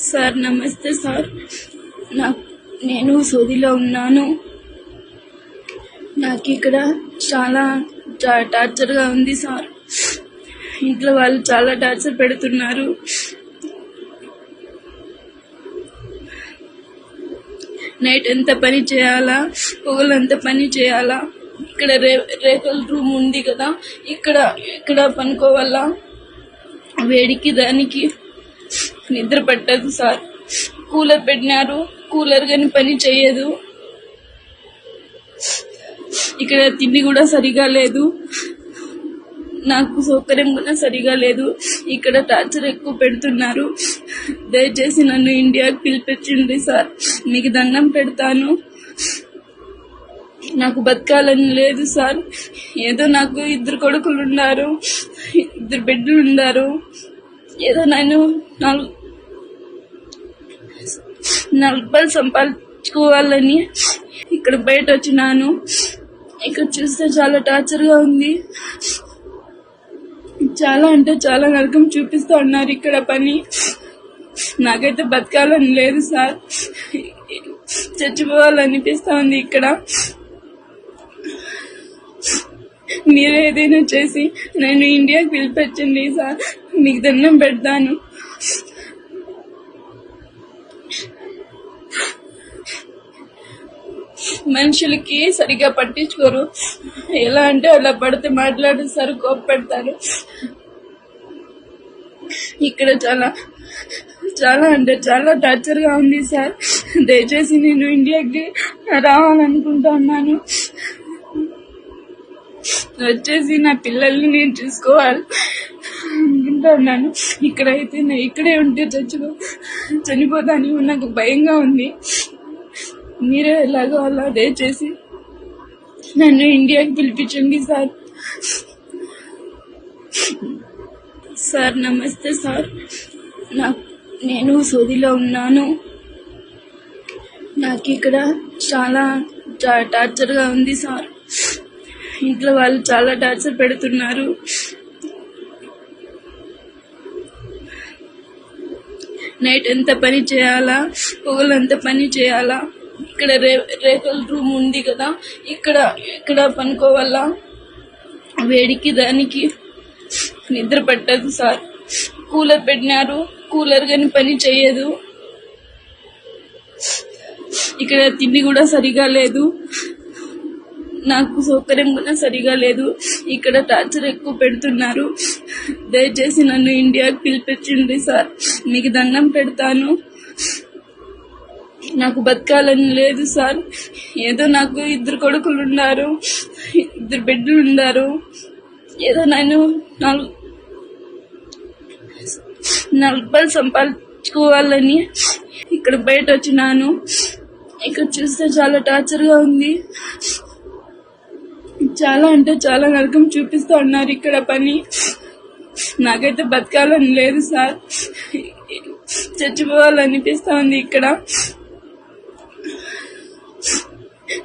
Sir నమస్తే sir. నేను సౌదీలో ఉన్నాను. నాకు ఇక్కడ చాలా టార్చర్గా ఉంది సార్. ఇంట్లో వాళ్ళు చాలా టార్చర్ పెడుతున్నారు. నైట్ ఎంత పని చేయాలా, పొగలంత పని చేయాలా. ఇక్కడ రేకుల రూమ్ ఉంది కదా, ఇక్కడ పనుకోవాలా. వేడికి దానికి నిద్ర పట్టదు సార్. కూలర్ పెట్టినారు, కూలర్ కానీ పని చేయదు. ఇక్కడ తిండి కూడా సరిగా లేదు, నాకు సౌకర్యం కూడా సరిగా లేదు. ఇక్కడ టార్చర్ ఎక్కువ పెడుతున్నారు. దయచేసి నన్ను ఇండియాకి పిలిపించండి సార్, మీకు దండం పెడతాను. నాకు బతకాలని లేదు సార్. ఏదో నాకు 2 కొడుకులు ఉన్నారు, 2 బిడ్డలు ఉన్నారు. ఏదో నేను 4 రూపాయలు సంపాదించుకోవాలని ఇక్కడ బయట వచ్చినాను. ఇక్కడ చూస్తే చాలా టార్చర్గా ఉంది. చాలా అంటే చాలా నరకం చూపిస్తా ఉన్నారు ఇక్కడ పని. నాకైతే బతకాలని లేదు సార్, చచ్చిపోవాలనిపిస్తా ఉంది ఇక్కడ. మీరు ఏదైనా చేసి నన్ను ఇండియాకి పిలిపించండి సార్, మీకు దండం పెడతాను. మనుషులకి సరిగా పట్టించుకోరు. ఎలా అంటే అలా పడితే మాట్లాడేస్తారు, కోపపెడతారు. ఇక్కడ చాలా అంటే చాలా టార్చర్ గా ఉంది సార్. దయచేసి నేను ఇండియాకి రావాలనుకుంటున్నాను. వచ్చేసి నా పిల్లల్ని నేను చూసుకోవాలి అనుకుంటున్నాను. ఇక్కడే ఉంటే చనిపోతాని నాకు భయంగా ఉంది. మీరే ఎలాగో అలా దయచేసి నన్ను ఇండియాకి పిలిపించండి సార్. సార్ నమస్తే సార్. నేను సౌదీలో ఉన్నాను. నాకు ఇక్కడ చాలా టార్చర్గా ఉంది సార్. ఇంట్లో వాళ్ళు చాలా టార్చర్ పెడుతున్నారు. నైట్ ఎంత పని చేయాలా, పొగలంత పని చేయాలా. ఇక్కడ రేకుల రూమ్ ఉంది కదా, ఇక్కడ పనుకోవాలా. వేడికి దానికి నిద్ర పట్టదు సార్. కూలర్ పెట్టినారు, కూలర్ కానీ పని చేయదు. ఇక్కడ తిండి కూడా సరిగా లేదు, నాకు సౌకర్యం కూడా సరిగా లేదు. ఇక్కడ టార్చర్ ఎక్కువ పెడుతున్నారు. దయచేసి నన్ను ఇండియాకి పిలిపించండి సార్, మీకు దండం పెడతాను. నాకు బతకాలని లేదు సార్. ఏదో నాకు 2 కొడుకులు ఉన్నారు, 2 బిడ్డలు ఉన్నారు. ఏదో నేను 4 రూపాయలు సంపాదించుకోవాలని ఇక్కడ బయట వచ్చినాను. ఇక్కడ చూస్తే చాలా టార్చర్గా ఉంది. చాలా అంటే చాలా నరకం చూపిస్తా ఉన్నారు ఇక్కడ పని. నాకైతే బతకాలని లేదు సార్, చచ్చిపోవాలనిపిస్తా ఉంది ఇక్కడ.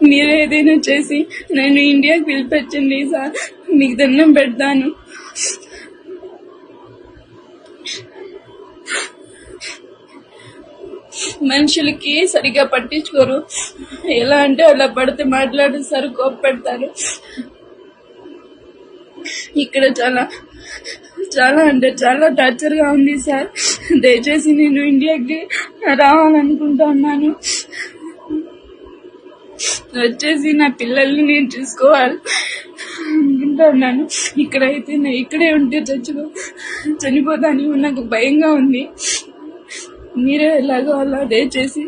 మీరు ఏదైనా చేసి నన్ను ఇండియాకి పిలిపించండి సార్, మీకు దండం పెడతాను. మనుషులకి సరిగా పట్టించుకోరు. ఎలా అంటే అలా పడితే మాట్లాడేస్తారు, కోపపెడతారు. ఇక్కడ చాలా అంటే చాలా టార్చర్గా ఉంది సార్. దయచేసి నేను ఇండియాకి రావాలనుకుంటున్నాను. వచ్చేసి నా పిల్లల్ని నేను చూసుకోవాలి అనుకుంటున్నాను. ఇక్కడే ఉంటే చనిపోతాని నాకు భయంగా ఉంది. మీరే ఎలాగో అలా దయచేసి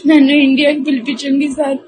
నన్ను ఇండియాకి పిలిపించండి సార్.